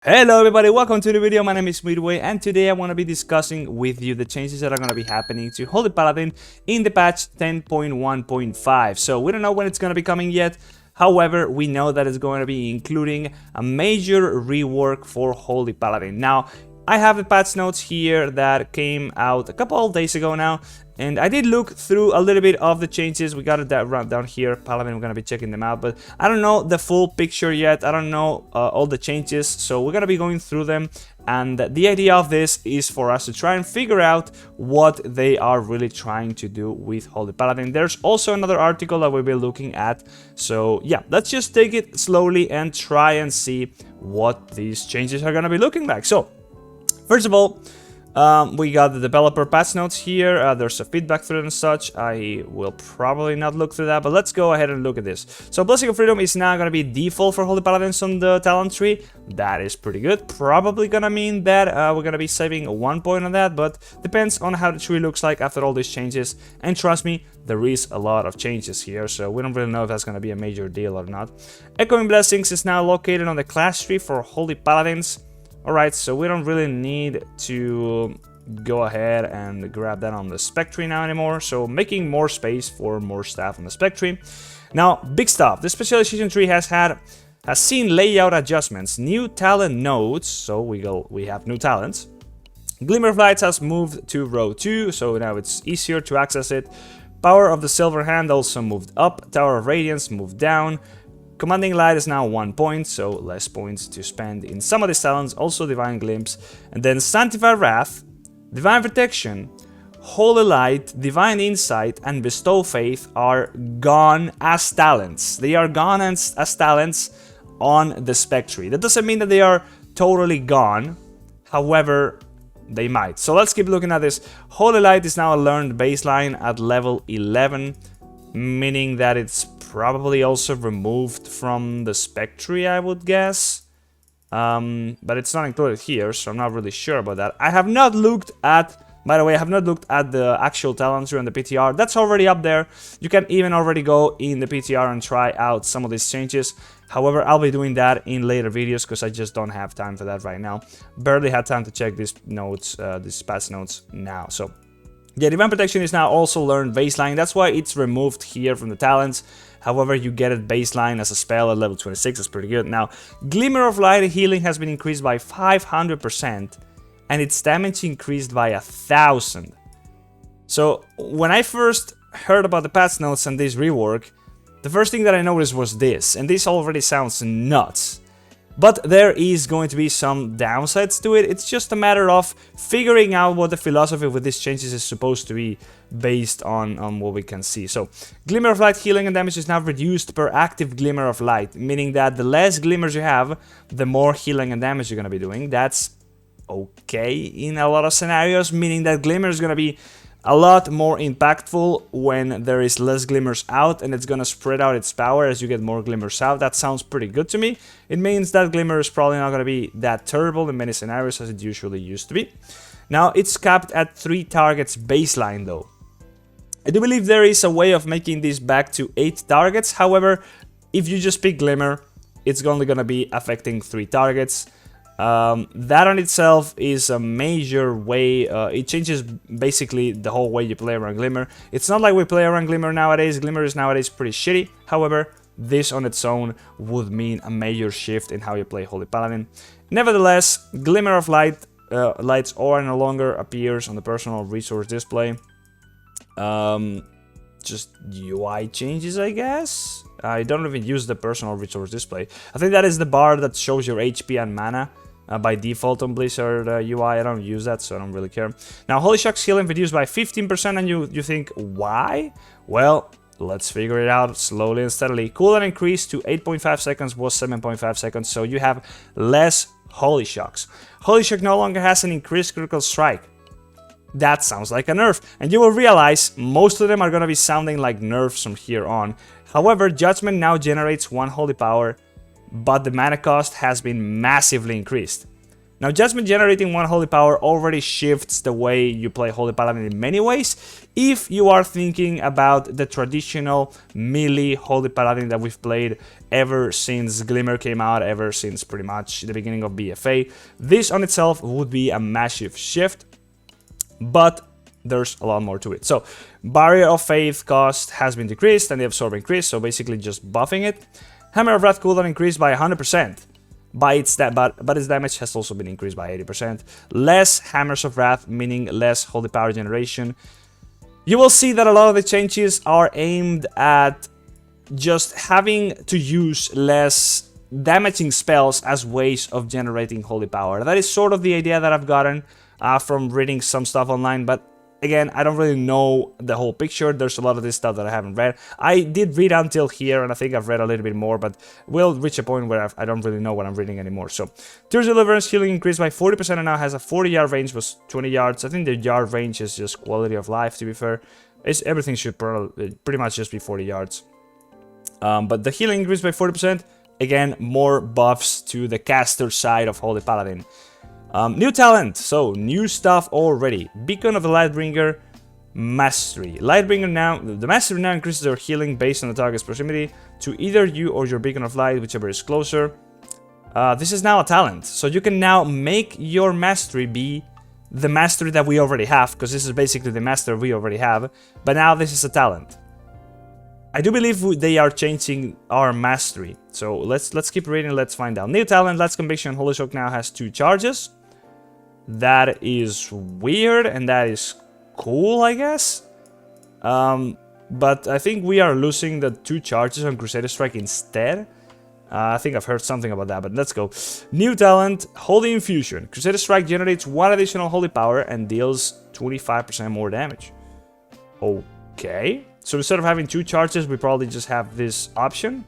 Hello everybody, welcome to the video. My name is Midway and today I want to be discussing with you the changes that are going to be happening to Holy Paladin in the patch 10.1.5. So we don't know when it's going to be coming yet. However, we know that it's going to be including a major rework for Holy Paladin. Now, I have the patch notes here that came out a couple of days ago now, and I did look through a little bit of the changes. We got it down here, Paladin, we're gonna be checking them out, but I don't know the full picture yet. I don't know all the changes, so we're gonna be going through them, and the idea of this is for us to try and figure out what they are really trying to do with Holy Paladin. There's also another article that we'll be looking at, so yeah, let's just take it slowly and try and see what these changes are gonna be looking like. So first of all, we got the developer patch notes here. There's a feedback thread and such. I will probably not look through that, but let's go ahead and look at this. So Blessing of Freedom is now going to be default for Holy Paladins on the talent tree. That is pretty good. Probably going to mean that we're going to be saving 1 point on that, but depends on how the tree looks like after all these changes. And trust me, there is a lot of changes here, so we don't really know if that's going to be a major deal or not. Echoing Blessings is now located on the class tree for Holy Paladins. Alright, so we don't really need to go ahead and grab that on the spec tree now anymore, so making more space for more stuff on the spec tree. Now, big stuff. The specialization tree has seen layout adjustments, new talent nodes, so we have new talents. Glimmer of Lights has moved to row 2, so now it's easier to access it. Power of the Silver Hand also moved up, Tower of Radiance moved down. Commanding Light is now 1 point, so less points to spend in some of these talents, also Divine Glimpse. And then Sanctified Wrath, Divine Protection, Holy Light, Divine Insight, and Bestow Faith are gone as talents. They are gone as talents on the spec tree. That doesn't mean that they are totally gone, however, they might. So let's keep looking at this. Holy Light is now a learned baseline at level 11, meaning that it's probably also removed from the spec tree, I would guess. But it's not included here, so I'm not really sure about that. I have not looked at, by the way, I have not looked at the actual talents here on the PTR. That's already up there. You can even already go in the PTR and try out some of these changes. However, I'll be doing that in later videos because I just don't have time for that right now. Barely had time to check these notes, these patch notes now. So yeah, Divine Protection is now also learned baseline. That's why it's removed here from the talents. However, you get it baseline as a spell at level 26. That's pretty good. Now, Glimmer of Light healing has been increased by 500%, and its damage increased by 1,000. So, when I first heard about the patch notes and this rework, the first thing that I noticed was this, and this already sounds nuts. But there is going to be some downsides to it. It's just a matter of figuring out what the philosophy with these changes is supposed to be based on what we can see. So, Glimmer of Light healing and damage is now reduced per active Glimmer of Light, meaning that the less glimmers you have, the more healing and damage you're going to be doing. That's okay in a lot of scenarios, meaning that Glimmer is going to be a lot more impactful when there is less glimmers out, and it's gonna spread out its power as you get more glimmers out. That sounds pretty good to me. It means that glimmer is probably not gonna be that terrible in many scenarios as it usually used to be. Now, it's capped at 3 targets baseline though. I do believe there is a way of making this back to 8 targets. However, if you just pick glimmer, it's only gonna be affecting 3 targets. That on itself is a major way, it changes basically the whole way you play around Glimmer. It's not like we play around Glimmer nowadays. Glimmer is nowadays pretty shitty. However, this on its own would mean a major shift in how you play Holy Paladin. Nevertheless, Glimmer of Light, Light's aura no longer appears on the personal resource display. Just UI changes, I guess? I don't even use the personal resource display. I think that is the bar that shows your HP and mana. By default on Blizzard UI, I don't use that, so I don't really care. Now, Holy Shock's healing reduced by 15%, and you think, why? Well, let's figure it out slowly and steadily. Cooldown increased to 8.5 seconds, was 7.5 seconds, so you have less Holy Shocks. Holy Shock no longer has an increased critical strike. That sounds like a nerf, and you will realize most of them are going to be sounding like nerfs from here on. However, Judgment now generates 1 holy power, but the mana cost has been massively increased. Now, just generating one Holy Power already shifts the way you play Holy Paladin in many ways, if you are thinking about the traditional melee Holy Paladin that we've played ever since Glimmer came out, ever since pretty much the beginning of BFA. This on itself would be a massive shift, but there's a lot more to it. So, Barrier of Faith cost has been decreased and the Absorb increased, so basically just buffing it. Hammer of Wrath cooldown increased by 100%. But its damage has also been increased by 80%. Less Hammers of Wrath, meaning less Holy Power generation. You will see that a lot of the changes are aimed at just having to use less damaging spells as ways of generating Holy Power. That is sort of the idea that I've gotten from reading some stuff online, but again, I don't really know the whole picture. There's a lot of this stuff that I haven't read. I did read until here, and I think I've read a little bit more, but we'll reach a point where I don't really know what I'm reading anymore. So, Tears of Deliverance healing increased by 40% and now has a 40-yard range, was 20 yards. I think the yard range is just quality of life, to be fair. Everything should pretty much just be 40 yards. But the healing increased by 40%. Again, more buffs to the caster side of Holy Paladin. New talent, so new stuff already. Beacon of the Lightbringer, Mastery. Lightbringer now, the Mastery now increases your healing based on the target's proximity to either you or your Beacon of Light, whichever is closer. This is now a talent, so you can now make your Mastery be the Mastery that we already have, because this is basically the Master we already have, but now this is a talent. I do believe they are changing our Mastery, so let's keep reading, let's find out. New talent, Last Conviction, Holy Shock now has 2 charges. That is weird, and that is cool, I guess. But I think we are losing the 2 charges on Crusader Strike instead. I think I've heard something about that, but let's go. New talent, Holy Infusion. Crusader Strike generates 1 additional Holy Power and deals 25% more damage. Okay. So instead of having 2 charges, we probably just have this option.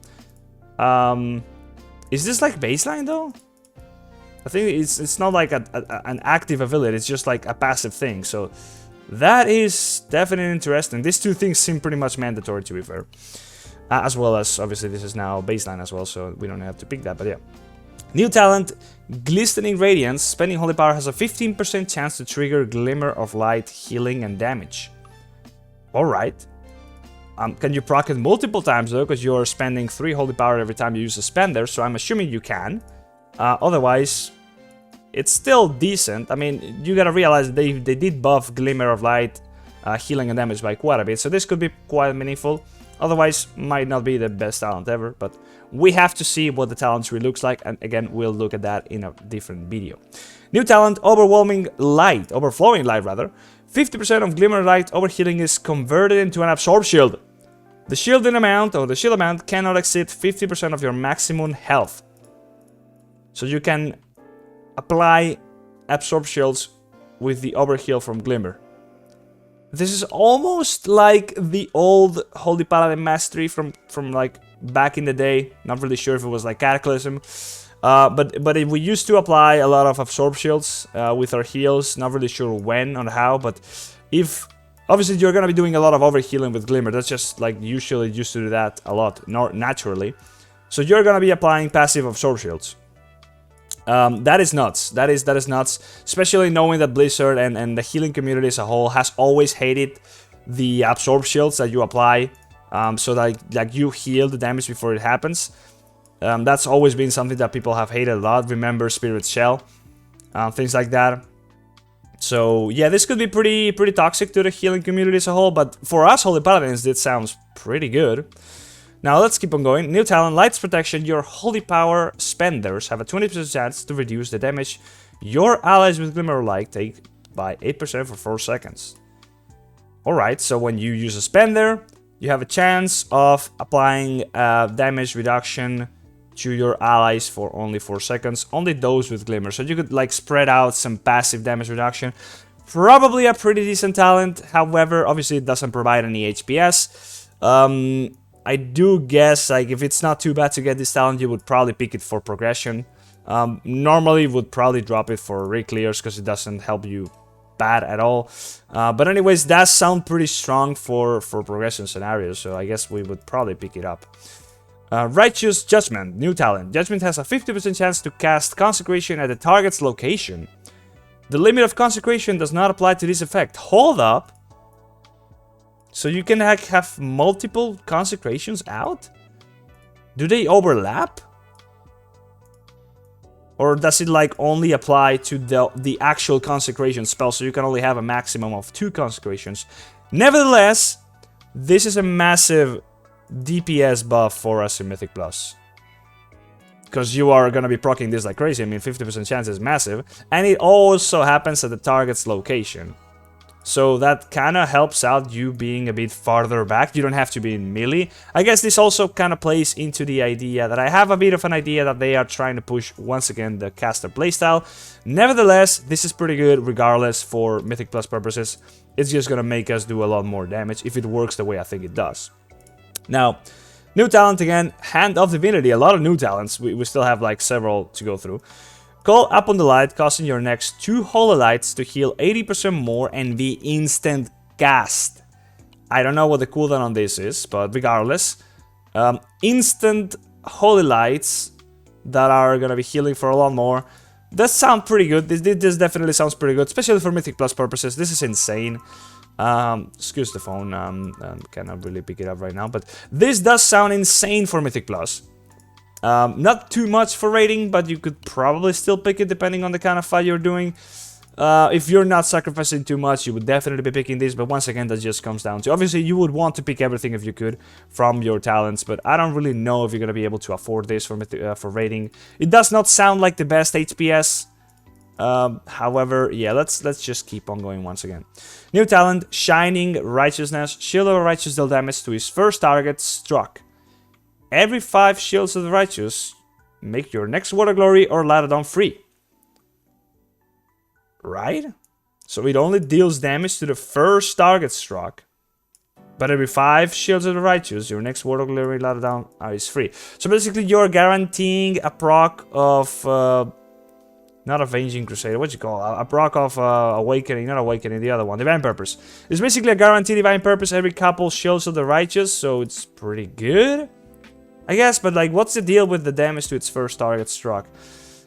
Is this like baseline, though? I think it's not like an active ability, it's just like a passive thing, so that is definitely interesting. These 2 things seem pretty much mandatory, to be fair. As well as, obviously, this is now baseline as well, so we don't have to pick that, but yeah. New talent, Glistening Radiance. Spending Holy Power has a 15% chance to trigger Glimmer of Light, healing, and damage. Alright. Can you proc it multiple times, though, because you're spending 3 Holy Power every time you use a spender, so I'm assuming you can. Otherwise, it's still decent. I mean, you gotta realize they did buff Glimmer of Light, healing and damage by quite a bit, so this could be quite meaningful. Otherwise, might not be the best talent ever, but we have to see what the talent tree looks like, and again, we'll look at that in a different video. New talent, Overflowing Light. 50% of Glimmer Light overhealing is converted into an Absorb Shield. The shield amount cannot exceed 50% of your maximum health. So you can apply Absorb Shields with the Overheal from Glimmer. This is almost like the old Holy Paladin Mastery from like back in the day. Not really sure if it was like Cataclysm. But we used to apply a lot of Absorb Shields with our heals. Not really sure when or how, but if... Obviously, you're going to be doing a lot of overhealing with Glimmer. That's just like usually used to do that a lot, naturally. So you're going to be applying passive Absorb Shields. That is nuts. That is nuts. Especially knowing that Blizzard and the healing community as a whole has always hated the Absorb Shields that you apply. So that like you heal the damage before it happens. That's always been something that people have hated a lot. Remember Spirit's Shell, things like that. So yeah, this could be pretty toxic to the healing community as a whole, but for us Holy Paladins, this sounds pretty good. Now let's keep on going. New talent, Light's Protection. Your Holy Power spenders have a 20% chance to reduce the damage your allies with Glimmer of Light take by 8% for 4 seconds. Alright, so when you use a spender, you have a chance of applying damage reduction to your allies for only 4 seconds. Only those with Glimmer. So you could like spread out some passive damage reduction. Probably a pretty decent talent. However, obviously it doesn't provide any HPS. I do guess like if it's not too bad to get this talent, you would probably pick it for progression. Normally would probably drop it for re-clears because it doesn't help you bad at all. But anyways, that sounds pretty strong for progression scenarios. So I guess we would probably pick it up. Righteous Judgment, new talent. Judgment has a 50% chance to cast Consecration at the target's location. The limit of Consecration does not apply to this effect. Hold up. So you can have multiple Consecrations out? Do they overlap? Or does it like only apply to the actual Consecration spell, so you can only have a maximum of 2 Consecrations? Nevertheless, this is a massive DPS buff for us in Mythic Plus. Because you are going to be proccing this like crazy. I mean, 50% chance is massive. And it also happens at the target's location. So that kind of helps out you being a bit farther back. You don't have to be in melee. I guess this also kind of plays into the idea that I have a bit of an idea that they are trying to push, once again, the caster playstyle. Nevertheless, this is pretty good regardless for Mythic Plus purposes. It's just going to make us do a lot more damage if it works the way I think it does. Now, new talent again, Hand of Divinity. A lot of new talents. We still have like several to go through. Call upon the light, causing your next 2 holy lights to heal 80% more and be instant cast. I don't know what the cooldown on this is, but regardless, instant holy lights that are gonna be healing for a lot more. That sounds pretty good. This definitely sounds pretty good, especially for Mythic Plus purposes. This is insane. Excuse the phone. Cannot really pick it up right now, but this does sound insane for Mythic Plus. Not too much for rating, but you could probably still pick it depending on the kind of fight you're doing. If you're not sacrificing too much, you would definitely be picking this, but once again, that just comes down to... Obviously, you would want to pick everything if you could from your talents, but I don't really know if you're going to be able to afford this for rating. It does not sound like the best HPS. However, yeah, let's just keep on going once again. New talent, Shining Righteousness. Shield of the Righteous deal damage to his first target struck. Every 5 Shields of the Righteous, make your next Word of Glory or Paladin free. Right? So it only deals damage to the first target struck. But every 5 Shields of the Righteous, your next Word of Glory Paladin is free. So basically you're guaranteeing a proc of... not Avenging Crusader, what you call it? A proc of Awakening, not Awakening, the other one, Divine Purpose. It's basically a guaranteed Divine Purpose every couple Shields of the Righteous, so it's pretty good. I guess, but like, what's the deal with the damage to its first target struck?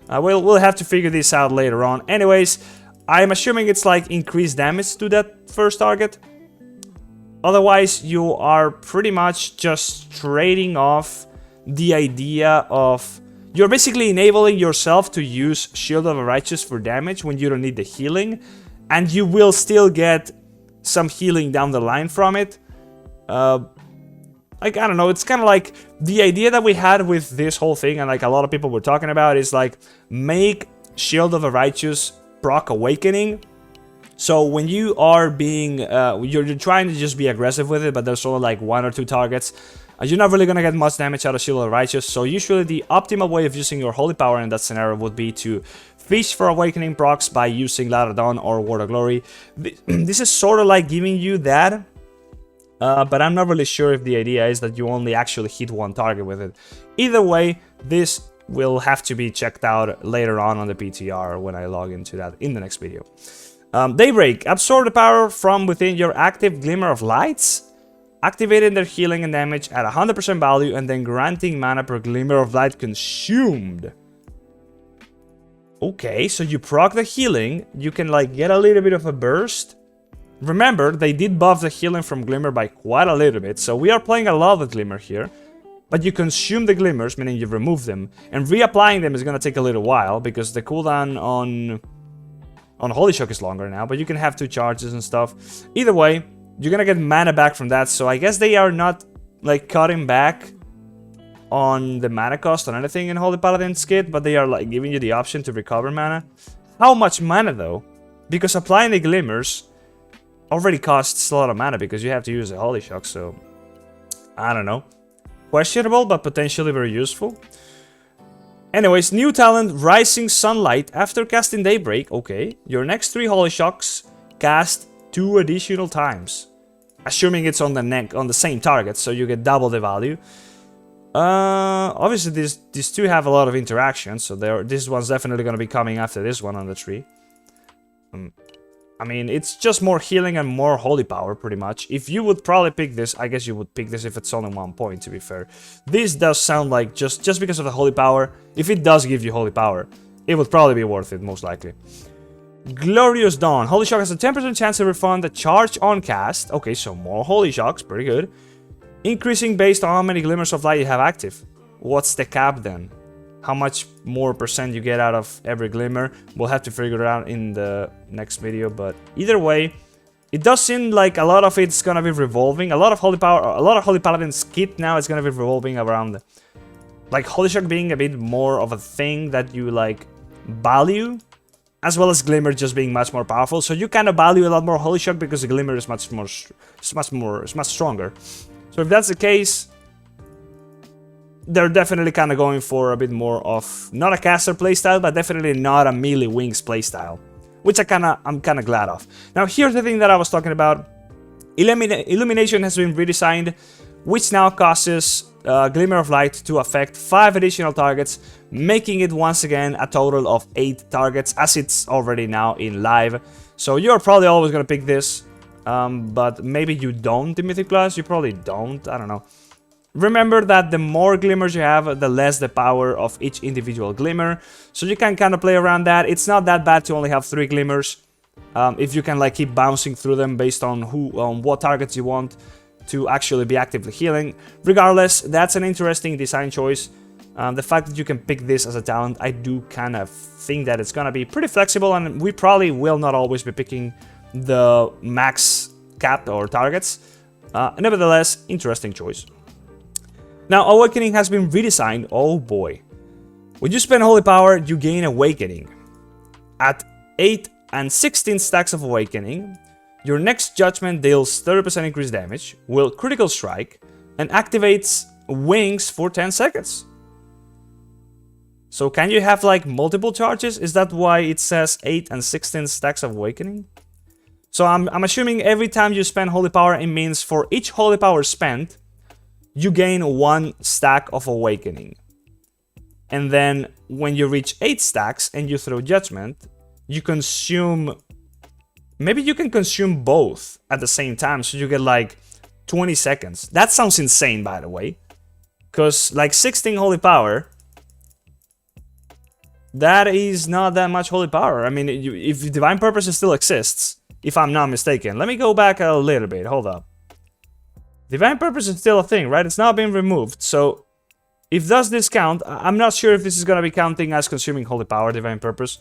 We'll have to figure this out later on. Anyways, I'm assuming it's like increased damage to that first target. Otherwise, you are pretty much just trading off the idea of... You're basically enabling yourself to use Shield of the Righteous for damage when you don't need the healing. And you will still get some healing down the line from it. Like, I don't know, it's kind of like the idea that we had with this whole thing, and like a lot of people were talking about, is like make Shield of the Righteous proc Awakening. So when you are being, you're trying to just be aggressive with it, but there's only like 1 or 2 targets, you're not really gonna get much damage out of Shield of the Righteous. So usually the optimal way of using your Holy Power in that scenario would be to fish for Awakening procs by using Paladin or Word of Glory. This is sort of like giving you that. But I'm not really sure if the idea is that you only actually hit 1 target with it. Either way, this will have to be checked out later on the PTR when I log into that in the next video. Daybreak. Absorb the power from within your active Glimmer of Lights, activating their healing and damage at 100% value, and then granting mana per Glimmer of Light consumed. Okay, so you proc the healing, you can like get a little bit of a burst. Remember, they did buff the healing from Glimmer by quite a little bit, so we are playing a lot of Glimmer here. But you consume the Glimmers, meaning you remove them, and reapplying them is gonna take a little while, because the cooldown on Holy Shock is longer now, but you can have 2 charges and stuff. Either way, you're gonna get mana back from that, so I guess they are not, like, cutting back on the mana cost on anything in Holy Paladin's kit, but they are, like, giving you the option to recover mana. How much mana, though? Because applying the Glimmers already costs a lot of mana because you have to use a Holy Shock, so I don't know. Questionable, but potentially very useful. Anyways, new talent, Rising Sunlight. After casting Daybreak, okay, your next 3 Holy Shocks cast 2 additional times. Assuming it's on the same target, so you get double the value. Obviously these 2 have a lot of interaction, so this one's definitely going to be coming after this one on the tree. I mean, it's just more healing and more holy power, pretty much. If you would probably pick this, I guess you would pick this if it's only 1 point, to be fair. This does sound like, just because of the holy power, if it does give you holy power, it would probably be worth it, most likely. Glorious Dawn. Holy Shock has a 10% chance to refund the charge on cast. Okay, so more Holy Shocks, pretty good. Increasing based on how many glimmers of light you have active. What's the cap then? How much more percent you get out of every glimmer? We'll have to figure it out in the next video, but either way, it does seem like a lot of it's gonna be revolving. A lot of Holy Power, a lot of Holy Paladin's kit now is gonna be revolving around, like, Holy Shock being a bit more of a thing that you, like, value, as well as Glimmer just being much more powerful. So you kind of value a lot more Holy Shock because the Glimmer is much stronger. So if that's the case, they're definitely kind of going for a bit more of, not a caster playstyle, but definitely not a melee wings playstyle, which I'm kind of glad of. Now here's the thing that I was talking about. Illumination has been redesigned, which now causes Glimmer of Light to affect 5 additional targets, making it once again a total of 8 targets, as it's already now in live. So you're probably always going to pick this, but maybe you don't in Mythic Plus, you probably don't, I don't know. Remember that the more glimmers you have, the less the power of each individual glimmer. So you can kind of play around that. It's not that bad to only have 3 glimmers. If you can like keep bouncing through them based on what targets you want to actually be actively healing. Regardless, that's an interesting design choice. The fact that you can pick this as a talent, I do kind of think that it's gonna be pretty flexible, and we probably will not always be picking the max cap or targets. Nevertheless, interesting choice. Now, Awakening has been redesigned. Oh boy. When you spend Holy Power, you gain Awakening. At 8 and 16 stacks of Awakening, your next Judgment deals 30% increased damage, will Critical Strike, and activates Wings for 10 seconds. So can you have like multiple charges? Is that why it says 8 and 16 stacks of Awakening? So I'm assuming every time you spend Holy Power, it means for each Holy Power spent, you gain 1 stack of Awakening. And then when you reach 8 stacks and you throw Judgment, you consume... Maybe you can consume both at the same time, so you get like 20 seconds. That sounds insane, by the way. Because like 16 Holy Power, that is not that much Holy Power. I mean, if Divine Purpose still exists, if I'm not mistaken. Let me go back a little bit, hold up. Divine Purpose is still a thing, right? It's not been removed, so if does this count, I'm not sure if this is gonna be counting as consuming Holy Power, Divine Purpose.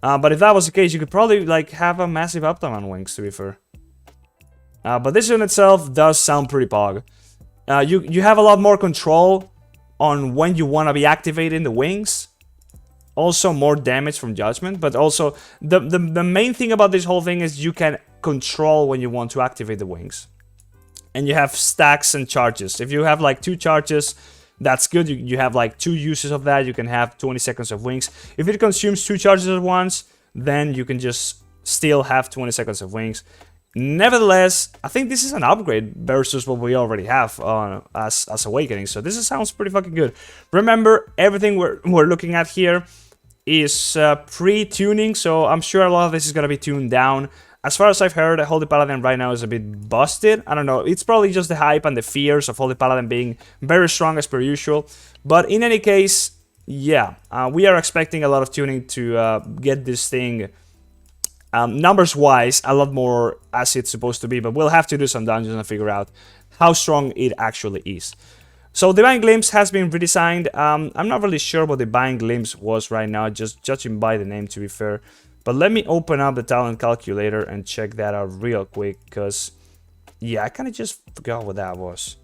But if that was the case, you could probably like have a massive uptime on Wings, to be fair. But this in itself does sound pretty pog. You have a lot more control on when you want to be activating the Wings. Also more damage from Judgment, but also the main thing about this whole thing is you can control when you want to activate the Wings. And you have stacks and charges. If you have like 2 charges, that's good. You have like 2 uses of that. You can have 20 seconds of Wings. If it consumes 2 charges at once, then you can just still have 20 seconds of Wings. Nevertheless, I think this is an upgrade versus what we already have as Awakening. So this sounds pretty fucking good. Remember, everything we're looking at here is pre-tuning. So I'm sure a lot of this is going to be tuned down. As far as I've heard, Holy Paladin right now is a bit busted. I don't know, it's probably just the hype and the fears of Holy Paladin being very strong as per usual. But in any case, yeah, we are expecting a lot of tuning to get this thing, numbers-wise, a lot more as it's supposed to be. But we'll have to do some dungeons and figure out how strong it actually is. So Divine Glimpse has been redesigned. I'm not really sure what Divine Glimpse was right now, just judging by the name, to be fair. But let me open up the talent calculator and check that out real quick, because, yeah, I kind of just forgot what that was.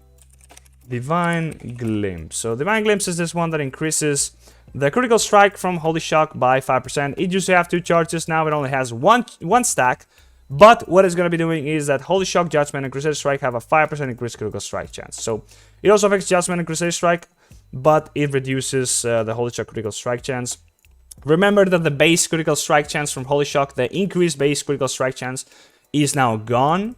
Divine Glimpse. So Divine Glimpse is this one that increases the critical strike from Holy Shock by 5%. It used to have 2 charges, now it only has one stack. But what it's going to be doing is that Holy Shock, Judgment, and Crusader Strike have a 5% increased critical strike chance. So it also affects Judgment and Crusader Strike, but it reduces the Holy Shock critical strike chance. Remember that the base critical strike chance from Holy Shock, the increased base critical strike chance, is now gone.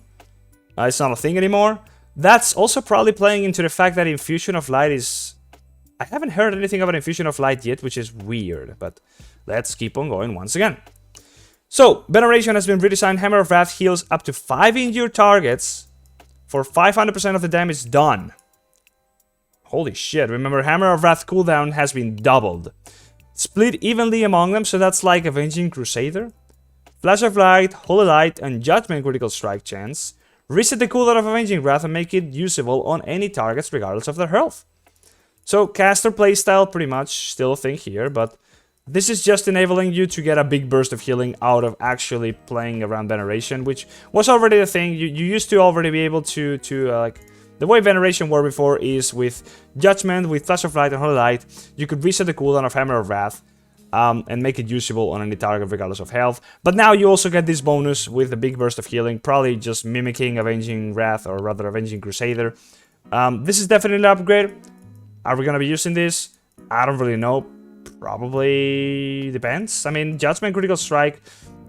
It's not a thing anymore. That's also probably playing into the fact that Infusion of Light is... I haven't heard anything about Infusion of Light yet, which is weird, but let's keep on going once again. So, Veneration has been redesigned. Hammer of Wrath heals up to 5 injured targets for 500% of the damage done. Holy shit, remember, Hammer of Wrath cooldown has been doubled. Split evenly among them, so that's like Avenging Crusader. Flash of Light, Holy Light, and Judgment critical strike chance. Reset the cooldown of Avenging Wrath and make it usable on any targets regardless of their health. So, caster playstyle pretty much still a thing here, but this is just enabling you to get a big burst of healing out of actually playing around Veneration, which was already a thing. You used to already be able to like... The way Veneration worked before is with Judgment, with Flash of Light and Holy Light, you could reset the cooldown of Hammer of Wrath and make it usable on any target regardless of health. But now you also get this bonus with a big burst of healing, probably just mimicking Avenging Wrath, or rather Avenging Crusader. This is definitely an upgrade. Are we gonna be using this? I don't really know. Probably depends. I mean, Judgment critical strike.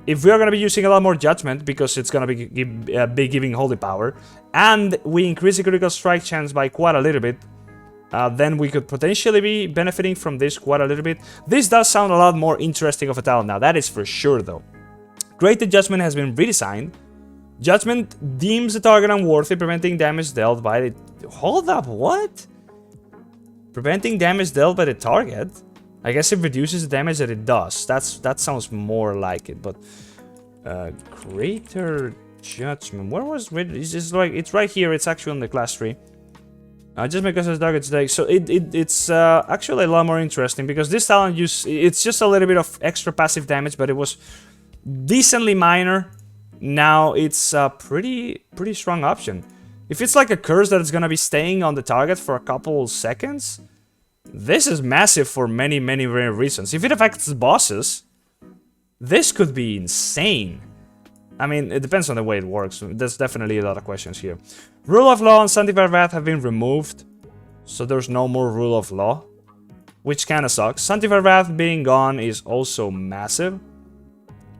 If we are going to be using a lot more Judgment, because it's going to be giving Holy Power, and we increase the critical strike chance by quite a little bit, then we could potentially be benefiting from this quite a little bit. This does sound a lot more interesting of a talent now, that is for sure though. Greater Judgment has been redesigned. Judgment deems the target unworthy, preventing damage dealt by the... Hold up, what? Preventing damage dealt by the target? I guess it reduces the damage that it does. That sounds more like it, but Greater Judgment. Where was it? It's right here. It's actually on the class tree. Just because it's target today. So it's actually a lot more interesting because this talent it's just a little bit of extra passive damage, but it was decently minor. Now it's a pretty strong option. If it's like a curse that is gonna be staying on the target for a couple seconds. This is massive for many rare reasons. If it affects bosses, this could be insane. I mean, it depends on the way it works. There's definitely a lot of questions here. Rule of Law and Sanctified Wrath have been removed, so there's no more Rule of Law, which kind of sucks. Sanctified Wrath being gone is also massive,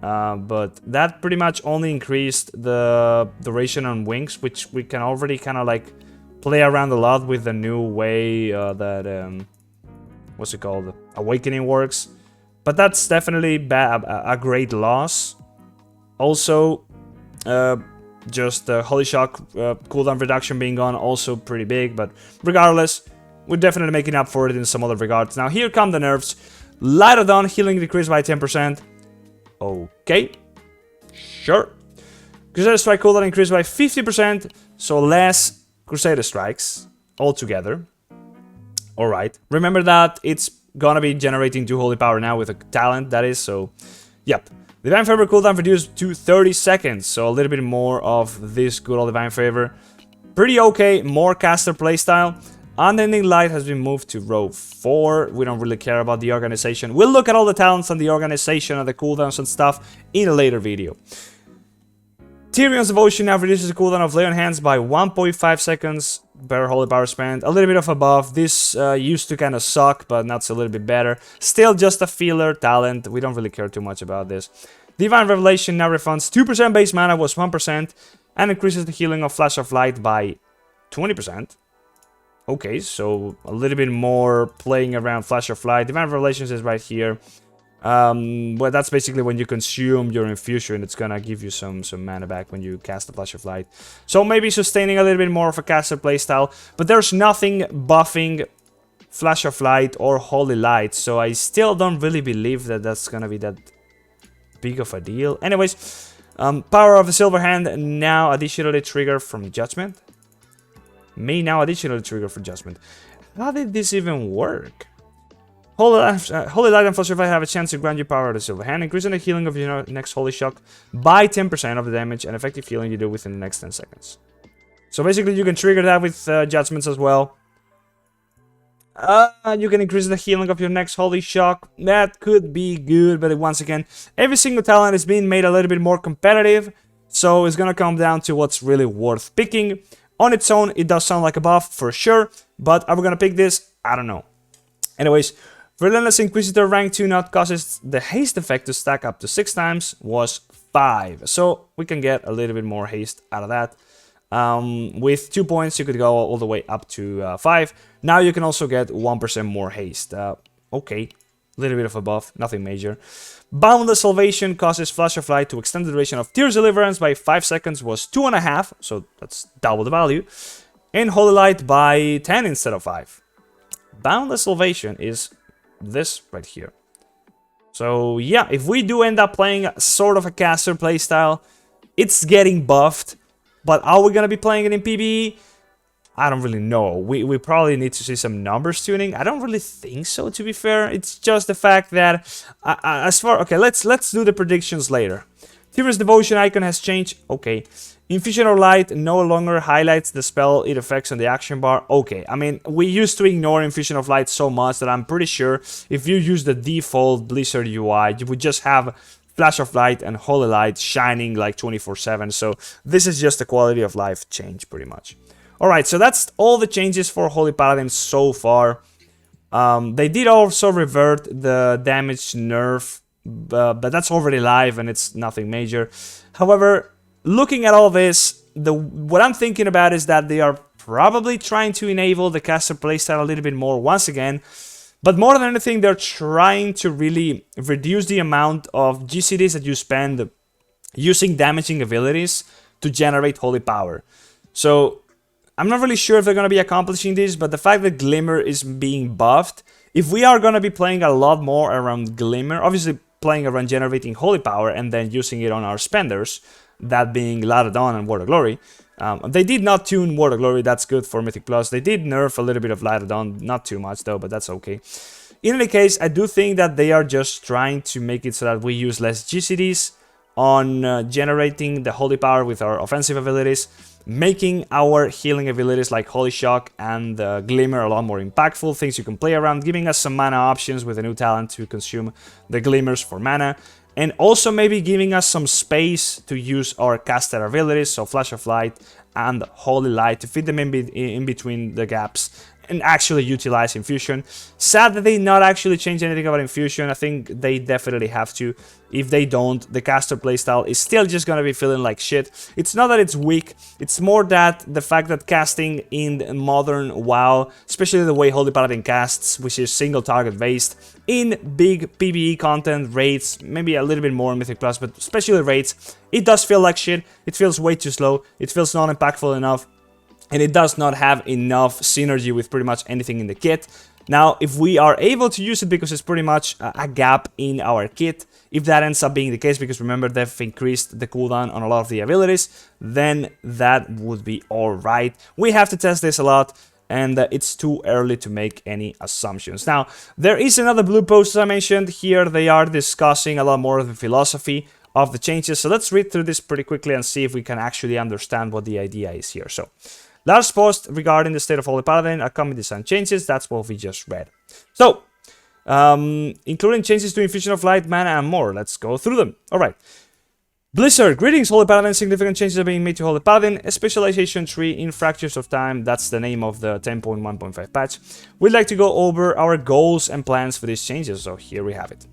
but that pretty much only increased the duration on Wings, which we can already kind of like play around a lot with the new way that... what's it called? Awakening works. But that's definitely a great loss. Also, just the Holy Shock cooldown reduction being gone, also pretty big. But regardless, we're definitely making up for it in some other regards. Now here come the nerfs. Light of Dawn, healing decreased by 10%. Okay. Sure. Crusader Strike cooldown increased by 50%. So less Crusader Strikes altogether. Alright, remember that it's gonna be generating 2 Holy Power now with a talent, that is, so... Yep. Divine Favor cooldown reduced to 30 seconds, so a little bit more of this good old Divine Favor. Pretty okay, more caster playstyle. Unending Light has been moved to row 4. We don't really care about the organization. We'll look at all the talents and the organization and the cooldowns and stuff in a later video. Tyrion's Devotion now reduces the cooldown of Lay on Hands by 1.5 seconds per Holy Power spent. A little bit of a buff. This used to kind of suck, but now it's a little bit better. Still just a filler talent. We don't really care too much about this. Divine Revelation now refunds 2% base mana was 1% and increases the healing of Flash of Light by 20%. Okay, so a little bit more playing around Flash of Light. Divine Revelations is right here. Well, that's basically when you consume your infusion, it's gonna give you some mana back when you cast the Flash of Light. So maybe sustaining a little bit more of a caster playstyle, but there's nothing buffing Flash of Light or Holy Light, so I still don't really believe that that's gonna be that big of a deal. Anyways, Power of the Silver Hand now additionally trigger from Judgment. May now additionally trigger for Judgment. How did this even work? Holy Light and Flash of Light have a chance to grant you Power of the Silver Hand, increasing the healing of your next Holy Shock by 10% of the damage and effective healing you do within the next 10 seconds. So basically you can trigger that with Judgments as well. You can increase the healing of your next Holy Shock. That could be good, but once again, every single talent is being made a little bit more competitive, so it's gonna come down to what's really worth picking. On its own, it does sound like a buff for sure, but are we gonna pick this? I don't know. Anyways, Relentless Inquisitor rank 2 now causes the haste effect to stack up to 6 times, was 5. So we can get a little bit more haste out of that. With 2 points, you could go all the way up to 5. Now you can also get 1% more haste. Okay, little bit of a buff, nothing major. Boundless Salvation causes Flash of Light to extend the duration of Tears Deliverance by 5 seconds, was 2.5, so that's double the value. And Holy Light by 10 instead of 5. Boundless Salvation is this right here. So yeah, if we do end up playing sort of a caster playstyle, it's getting buffed. But are we going to be playing it in PvE? I don't really know. We probably need to see some numbers tuning. I don't really think so, to be fair. It's just the fact that okay, let's do the predictions later. Tears Devotion icon has changed. Okay. Infusion of Light no longer highlights the spell it affects on the action bar. Okay, I mean, we used to ignore Infusion of Light so much that I'm pretty sure if you use the default Blizzard UI, you would just have Flash of Light and Holy Light shining like 24/7. So this is just a quality of life change, pretty much. Alright, so that's all the changes for Holy Paladin so far. They did also revert the damage nerf, but that's already live and it's nothing major. However, looking at all this, what I'm thinking about is that they are probably trying to enable the caster playstyle a little bit more once again. But more than anything, they're trying to really reduce the amount of GCDs that you spend using damaging abilities to generate holy power. So I'm not really sure if they're going to be accomplishing this, but the fact that Glimmer is being buffed, if we are going to be playing a lot more around Glimmer, obviously playing around generating holy power and then using it on our spenders, that being Ladadon and Word of Glory. They did not tune Word of Glory, that's good for Mythic Plus. They did nerf a little bit of Ladadon, not too much though, but that's okay. In any case, I do think that they are just trying to make it so that we use less GCDs on generating the holy power with our offensive abilities, making our healing abilities like Holy Shock and Glimmer a lot more impactful, things you can play around, giving us some mana options with a new talent to consume the Glimmers for mana, and also maybe giving us some space to use our caster abilities, so Flash of Light and Holy Light, to fit them in between the gaps and actually utilize Infusion. Sad that they not actually change anything about Infusion. I think they definitely have to. If they don't, the caster playstyle is still just gonna be feeling like shit. It's not that it's weak, it's more that the fact that casting in modern WoW, especially the way Holy Paladin casts, which is single target based, in big PvE content, raids, maybe a little bit more in Mythic Plus, but especially raids, it does feel like shit. It feels way too slow, it feels not impactful enough, and it does not have enough synergy with pretty much anything in the kit. Now, if we are able to use it because it's pretty much a gap in our kit, if that ends up being the case, because remember they've increased the cooldown on a lot of the abilities, then that would be alright. We have to test this a lot, and it's too early to make any assumptions. Now, there is another blue post, as I mentioned. Here they are discussing a lot more of the philosophy of the changes. So let's read through this pretty quickly and see if we can actually understand what the idea is here. So, last post regarding the state of Holy Paladin, upcoming design changes, that's what we just read. So, including changes to Infusion of Light, mana, and more. Let's go through them. Alright. Blizzard, greetings Holy Paladin, significant changes are being made to Holy Paladin, a specialization tree in Fractures of Time, that's the name of the 10.1.5 patch. We'd like to go over our goals and plans for these changes, so here we have it.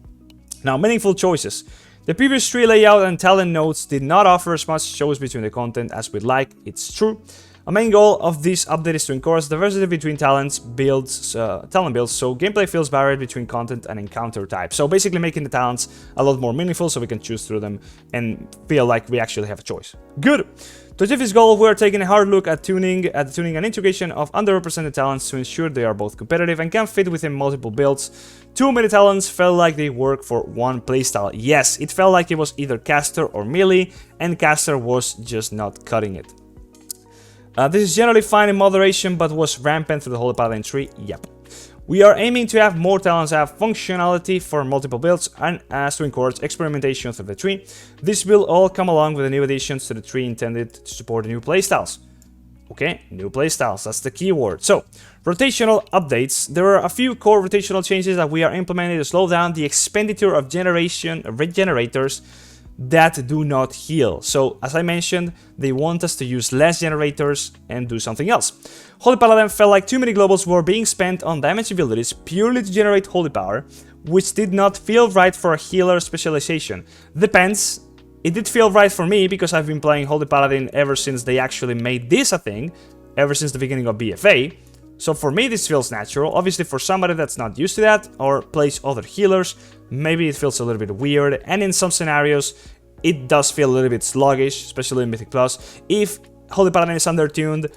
Now, meaningful choices. The previous tree layout and talent nodes did not offer as much choice between the content as we'd like, it's true. A main goal of this update is to encourage diversity between talent builds, so gameplay feels varied between content and encounter type. So basically making the talents a lot more meaningful so we can choose through them and feel like we actually have a choice. Good! To achieve this goal, we are taking a hard look at the tuning and integration of underrepresented talents to ensure they are both competitive and can fit within multiple builds. Too many talents felt like they work for one playstyle. Yes, it felt like it was either caster or melee, and caster was just not cutting it. This is generally fine in moderation, but was rampant through the Holy Paladin tree, yep. We are aiming to have more talents have functionality for multiple builds and as to encourage experimentation through the tree. This will all come along with the new additions to the tree intended to support the new playstyles. Okay, new playstyles, that's the keyword. So, rotational updates. There are a few core rotational changes that we are implementing to slow down the expenditure of regenerators that do not heal. So, as I mentioned, they want us to use less generators and do something else. Holy Paladin felt like too many globals were being spent on damage abilities purely to generate holy power, which did not feel right for a healer specialization. Depends. It did feel right for me because I've been playing Holy Paladin ever since they actually made this a thing, ever since the beginning of BFA. So for me, this feels natural. Obviously, for somebody that's not used to that or plays other healers, maybe it feels a little bit weird. And in some scenarios, it does feel a little bit sluggish, especially in Mythic Plus. If Holy Paladin is undertuned,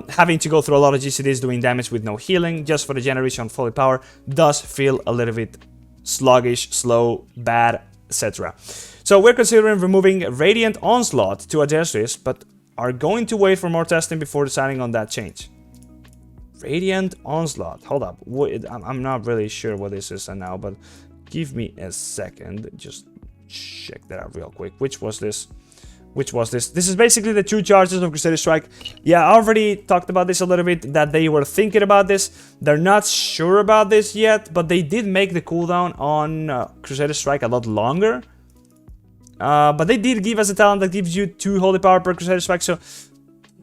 having to go through a lot of GCDs doing damage with no healing, just for the generation of Holy Power, does feel a little bit sluggish, slow, bad, etc. So we're considering removing Radiant Onslaught to address this, but are going to wait for more testing before deciding on that change. Radiant Onslaught. Hold up. I'm not really sure what this is now, but give me a second. Just check that out real quick. Which was this? Which was this? This is basically the 2 charges of Crusader Strike. Yeah, I already talked about this a little bit, that they were thinking about this. They're not sure about this yet, but they did make the cooldown on Crusader Strike a lot longer. But they did give us a talent that gives you 2 Holy Power per Crusader Strike, so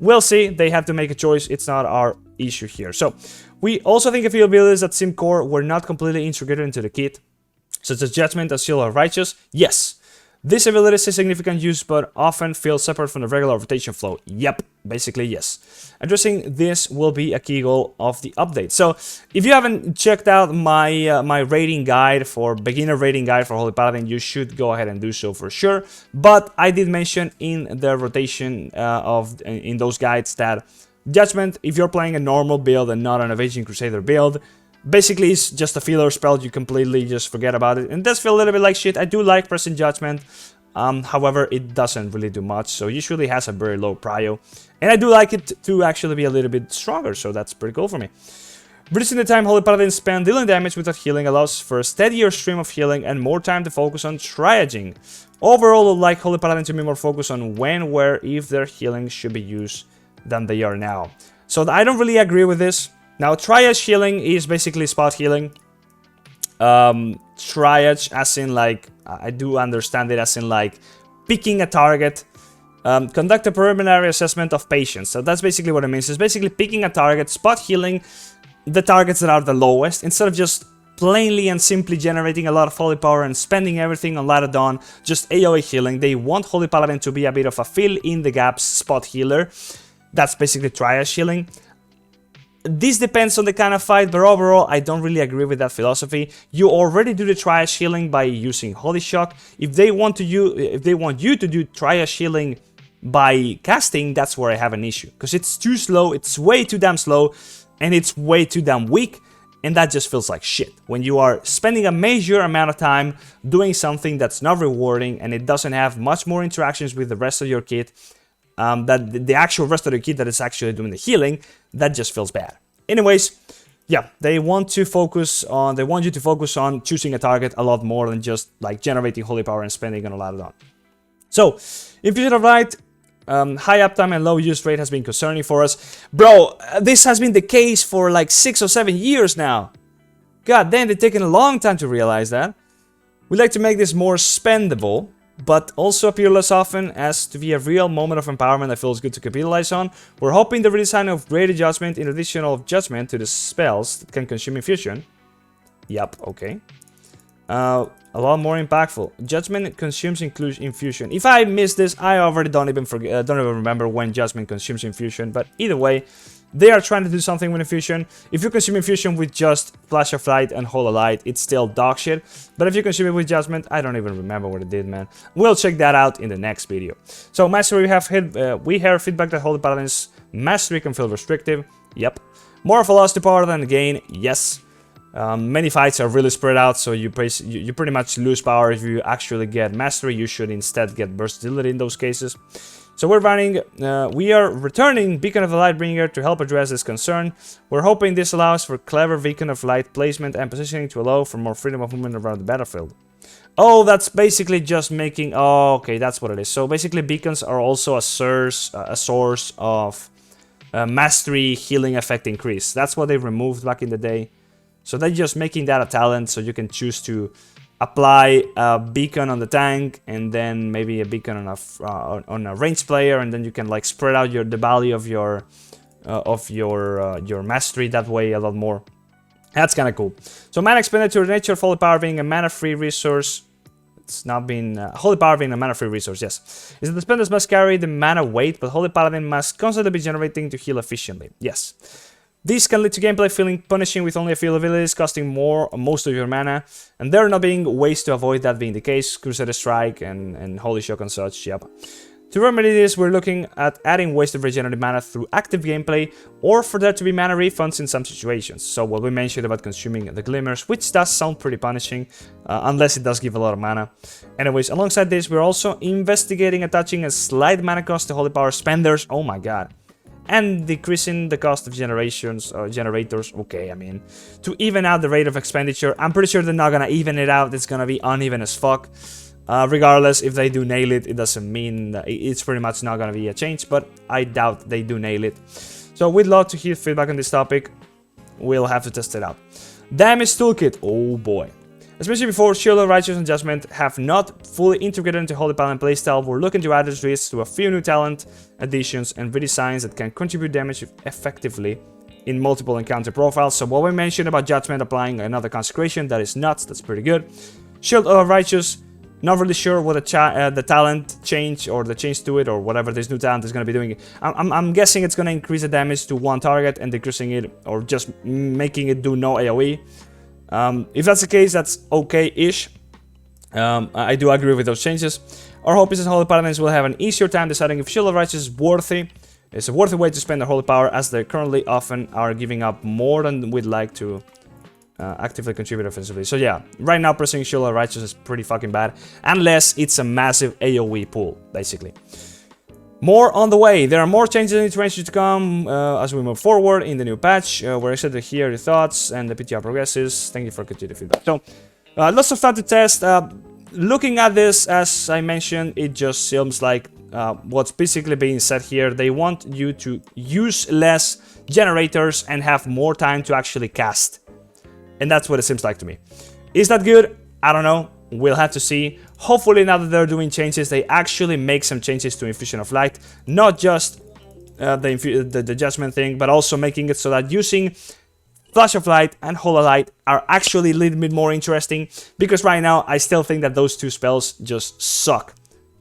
we'll see. They have to make a choice. It's not our issue here. So we also think a few abilities that seem core were not completely integrated into the kit, such as Judgment and Seal of Righteous. Yes, this ability is a significant use, but often feels separate from the regular rotation flow. Yep, basically yes. Addressing this will be a key goal of the update. So if you haven't checked out my my rating guide for beginner rating guide for Holy Paladin, you should go ahead and do so for sure. But I did mention in the rotation in those guides that Judgment, if you're playing a normal build and not an Avenging Crusader build, basically it's just a filler spell. You completely just forget about it. And it does feel a little bit like shit. I do like pressing Judgment. However, it doesn't really do much. So usually has a very low prio. And I do like it to actually be a little bit stronger. So that's pretty cool for me. Reducing the time Holy Paladin spend dealing damage without healing allows for a steadier stream of healing and more time to focus on triaging. Overall, I'd like Holy Paladin to be more focused on when, where, if their healing should be used than they are now. So I don't really agree with this. Now, triage healing is basically spot healing. Triage as in like, I do understand it as in like picking a target. Conduct a preliminary assessment of patients. So that's basically what it means. It's basically picking a target, spot healing the targets that are the lowest, instead of just plainly and simply generating a lot of Holy Power and spending everything on Light of Dawn, just AoE healing. They want Holy Paladin to be a bit of a fill-in-the-gaps spot healer. That's basically triage healing. This depends on the kind of fight, but overall, I don't really agree with that philosophy. You already do the triage healing by using Holy Shock. If they want you to do triage healing by casting, that's where I have an issue. Because it's too slow, it's way too damn slow, and it's way too damn weak, and that just feels like shit. When you are spending a major amount of time doing something that's not rewarding, and it doesn't have much more interactions with the rest of your kit, that the actual rest of the kit that is actually doing the healing, that just feels bad. Anyways, yeah, they want you to focus on choosing a target a lot more than just like generating Holy Power and spending on a lot of that. So, Infusion of Light, high uptime and low use rate has been concerning for us. Bro, this has been the case for like 6 or 7 years now. God damn, they're taking a long time to realize that. We'd like to make this more spendable, but also appear less often as to be a real moment of empowerment that feels good to capitalize on. We're hoping the redesign of Greater Judgment in addition of Judgment to the spells that can consume Infusion. Yup, okay. A lot more impactful. Judgment consumes Infusion. If I missed this, I already don't even remember when Judgment consumes Infusion, but either way, they are trying to do something with Infusion. If you consume Infusion with just Flash of Light and Hollow Light, it's still dog shit. But if you consume it with Judgment, I don't even remember what it did, man. We'll check that out in the next video. So, Mastery, we hear feedback that Holy Paladin's Mastery can feel restrictive. Yep. More velocity power than gain. Yes. Many fights are really spread out, so you pretty much lose power if you actually get Mastery. You should instead get Versatility in those cases. So we are returning Beacon of the Lightbringer to help address this concern. We're hoping this allows for clever Beacon of Light placement and positioning to allow for more freedom of movement around the battlefield. Oh, that's basically just making... Oh, okay, that's what it is. So basically beacons are also a source of Mastery healing effect increase. That's what they removed back in the day. So they're just making that a talent, so you can choose to apply a beacon on the tank and then maybe a beacon on a ranged player, and then you can like spread out the value of your mastery that way a lot more. That's kind of cool. So mana expenditure, nature of Holy Power being a mana-free resource. It's not been Holy Power being a mana-free resource. Yes, is that the spenders must carry the mana weight, but Holy Paladin must constantly be generating to heal efficiently. Yes. This can lead to gameplay feeling punishing with only a few abilities costing most of your mana, and there not being ways to avoid that being the case, Crusader Strike and Holy Shock and such, yep. To remedy this, we're looking at adding ways to regenerate mana through active gameplay, or for there to be mana refunds in some situations. So what we mentioned about consuming the glimmers, which does sound pretty punishing, unless it does give a lot of mana. Anyways, alongside this, we're also investigating attaching a slight mana cost to Holy Power spenders, oh my god, and decreasing the cost of generators, okay, I mean, to even out the rate of expenditure. I'm pretty sure they're not gonna even it out, it's gonna be uneven as fuck. Regardless, if they do nail it, it doesn't mean that it's pretty much not gonna be a change, but I doubt they do nail it. So we'd love to hear feedback on this topic. We'll have to test it out. Damage Toolkit, oh boy. As mentioned before, Shield of Righteous and Judgment have not fully integrated into Holy Paladin playstyle. We're looking to add these risks to a few new talent additions and redesigns that can contribute damage effectively in multiple encounter profiles. So what we mentioned about Judgment applying another Consecration, that is nuts, that's pretty good. Shield of Righteous, not really sure what the talent change or the change to it or whatever this new talent is going to be doing. I'm guessing it's going to increase the damage to one target and decreasing it or just making it do no AoE. If that's the case, that's okay-ish. I do agree with those changes. Our hope is that Holy Paladins will have an easier time deciding if Shield of Righteous is worthy. It's a worthy way to spend their Holy Power, as they currently often are giving up more than we'd like to actively contribute offensively. So yeah, right now pressing Shield of Righteous is pretty fucking bad, unless it's a massive AoE pool, basically. More on the way. There are more changes and interventions to come as we move forward in the new patch. We're excited to hear your thoughts and the PTR progresses. Thank you for continued feedback. So, lots of stuff to test. Looking at this, as I mentioned, it just seems like what's basically being said here. They want you to use less generators and have more time to actually cast. And that's what it seems like to me. Is that good? I don't know. We'll have to see. Hopefully, now that they're doing changes, they actually make some changes to Infusion of Light. Not just the Judgment thing, but also making it so that using Flash of Light and Hololight are actually a little bit more interesting. Because right now, I still think that those two spells just suck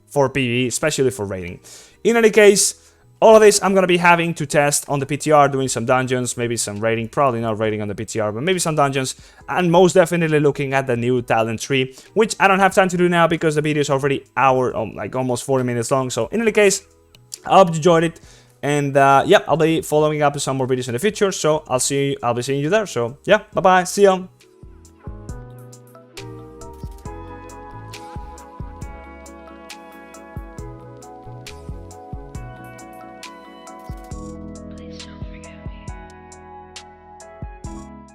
for PvE, especially for raiding. In any case, all of this I'm going to be having to test on the PTR, doing some dungeons, maybe some raiding, probably not raiding on the PTR, but maybe some dungeons, and most definitely looking at the new talent tree, which I don't have time to do now because the video is already like almost 40 minutes long. So in any case, I hope you enjoyed it, and yeah, I'll be following up with some more videos in the future, so I'll be seeing you there. So yeah, bye bye, see ya.